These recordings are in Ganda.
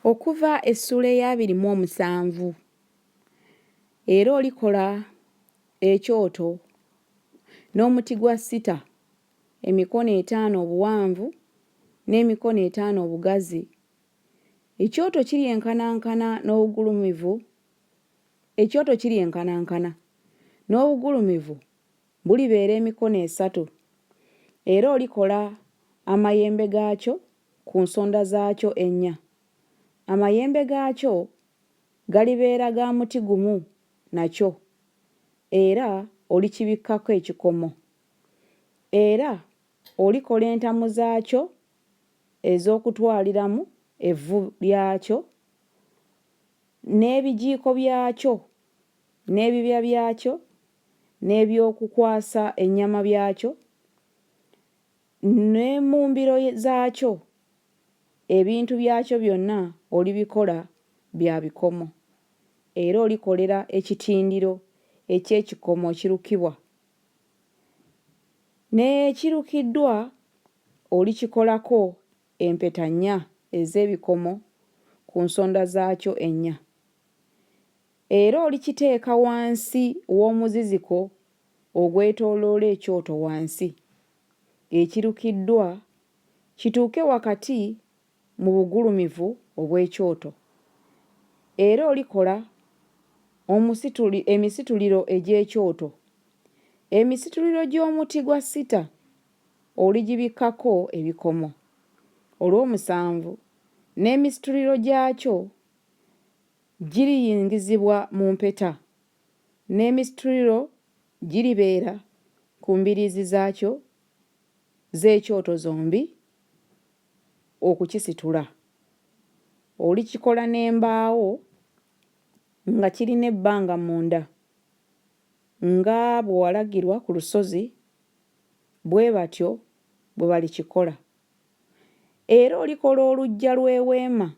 Okuva essula eya 27 era olikola ekyoto n'omuti gwa sita emikono 5 obuwanvu n'emikono 5 obugazi. Ekyoto kiri enkanankana n'obugulumivu. Ekyoto kiri enkanankana n'obugulumivu bulibeera emikono 3 era olikola amayembe gaakyo ku nsonda zaakyo 4. Amayembe gaakyo galibeera ga muti gumu nakyo era olikibikkako ekikomo. Era olikola entamu zaakyo ez'okutwaliramu evvu lyakyo n'ebijiiko byakyo n'ebibya byakyo n'ebyokukwasa ennyama byakyo n'emmumbiro zaakyo. Ebintu byakyo byonna olibikola bya bikomo era olikolera ekitindiro eky'ekikomo ekirukibwa. N'ekirukiddwa olikikolako empeta 4 ez'ebikomo ku nsonda zaakyo 4 era olikiteeka wansi w'omuziziko ogwetooloola ekyoto wansi. Ekirukiddwa kituuke wakati mu bugulumivu obw'ekyoto era olikola emisituliro egy'ekyoto. Emisituliro gy'omuti gwa sita oligibikkako ebikomo. Olw'omusanvu n'emisituliro gyakyo giriyingizibwa mu mpeta n'emisituliro giribeera ku mbiriizi zaakyo z'ekyoto zombi okukisitula. Olikikola n'embaawo nga kirina ebbanga munda nga bwe walagirwa ku lusozi bwe batyo bwe balikikola. Era olikola oluggya lw'eweema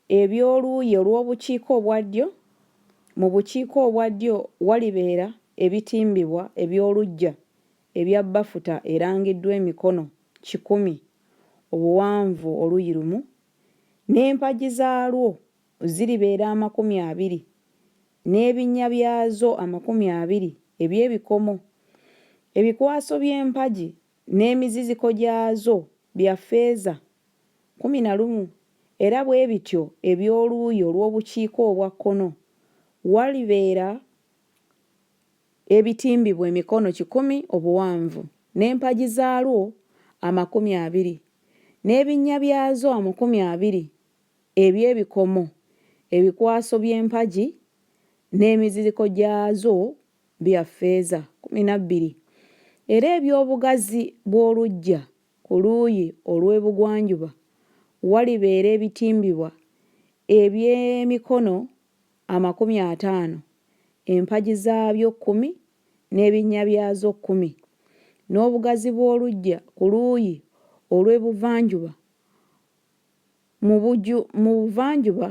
eby'oluuyi olw'obukiiko obwa ddyo. Mu bukiiko obwa ddyo walibeera ebitimbibwa eby'oluggya ebya bbafuta erangiddwa emikono 100 obuwanvu oluuyi lumu n'empagi zaalwo ziribeera 20 n'ebinnya byazo 20 eby'ebikomo. Ebikwaso by'empagi n'emiziziko gyazo bya ffeeza 11 era bwe bityo eby'oluuyi olw'obukiiko obwa kkono walibeera ebitimbibwa emikono 10 obuwanvu n'empagi zaalwo 20 n'ebinnya byazo 20 eby'ebikomo. Ebikwaso by'empagi n'emiziziko gyazo bya ffeeza 12 era eby'obugazi bw'oluggya ku luuyi olw'ebugwanjuba walibeera ebitimbibwa eby'emikono 50 empagi zaabyo 10 n'ebinnya byazo 10 n'obugazi bw'oluggya ku luuyi olw'ebuvanjuba mu buvanjuba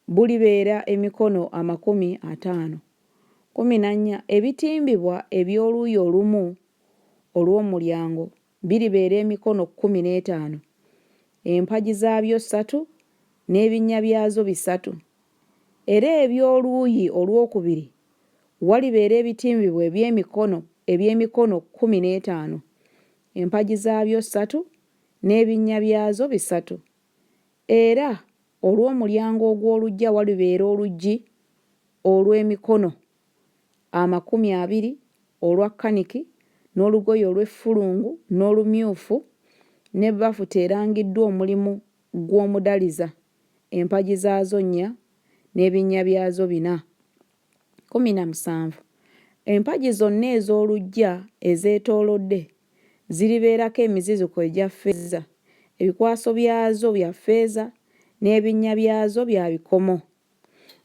bulibeera emikono 50. 14 ebitimbibwa eby'oluuyi olumu olw'omulyango biribeera emikono 15 empagi zaabyo 3 n'ebinnya byazo 3 era eby'oluuyi olwokubiri walibeera ebitimbibwa eby'emikono 15 empagi zaabyo 3 n'ebinnya byazo 3 era olw'omulyango ogw'oluggya walibeera oluggi olw'emikono 20 olwa kaniki n'olugoye olw'effulungu n'olumyufu n'ebbafuta erangiddwa omulimu gw'omudaliza empagi zaazo 4 n'ebinnya byazo 4. 17 empagi zonna ez'oluggya ezeetoolodde ziribeerako emiziziko egya ffeeza. Ebikwaso byazo bya ffeeza n'ebinnya byazo bya bikomo.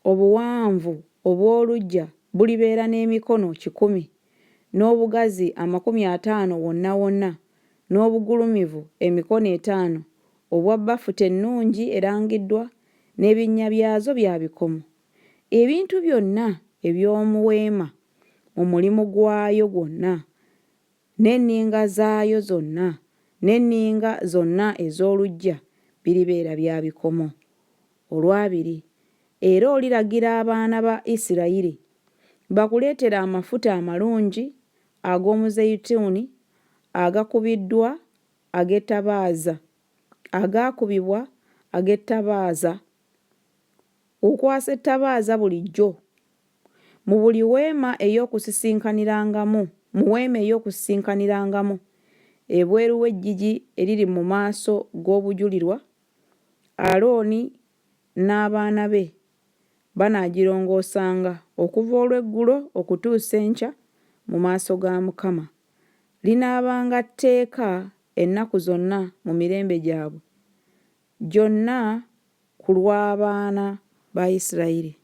Obuwanvu obw'oluggya bulibeera n'emikono 10 n'obugazi 50 wonna wonna n'obugulumivu emikono 5 obwa bbafuta ennungi erangiddwa n'ebinnya byazo bya bikomo. Ebintu byonna eby'omu weema mu mulimu gwayo gwonna n'enninga zaayo zonna n'enninga zonna ez'oluggya biribeera bya bikomo. Olwabiri, era oliragira abaana ba Isirayiri bakuleetera amafuta amalungi ag'omuzeyituuni agakubiddwa ag'ettabaaza, agaakubibwa ag'ettabaaza. Okwasa ettabaaza bulijjo mu buli weema ey'okusisinkanirangamu ebweru w'eggigi eriri mu maaso g'obujulirwa, Alooni n'abaana be banaagirongoosanga okuva olw'eggulo okutuusa enkya mu maaso ga Mukama. Linaabanga tteeka ennaku zonna mu mirembe gyabwe gyonna ku lw'abaana ba Isirayiri.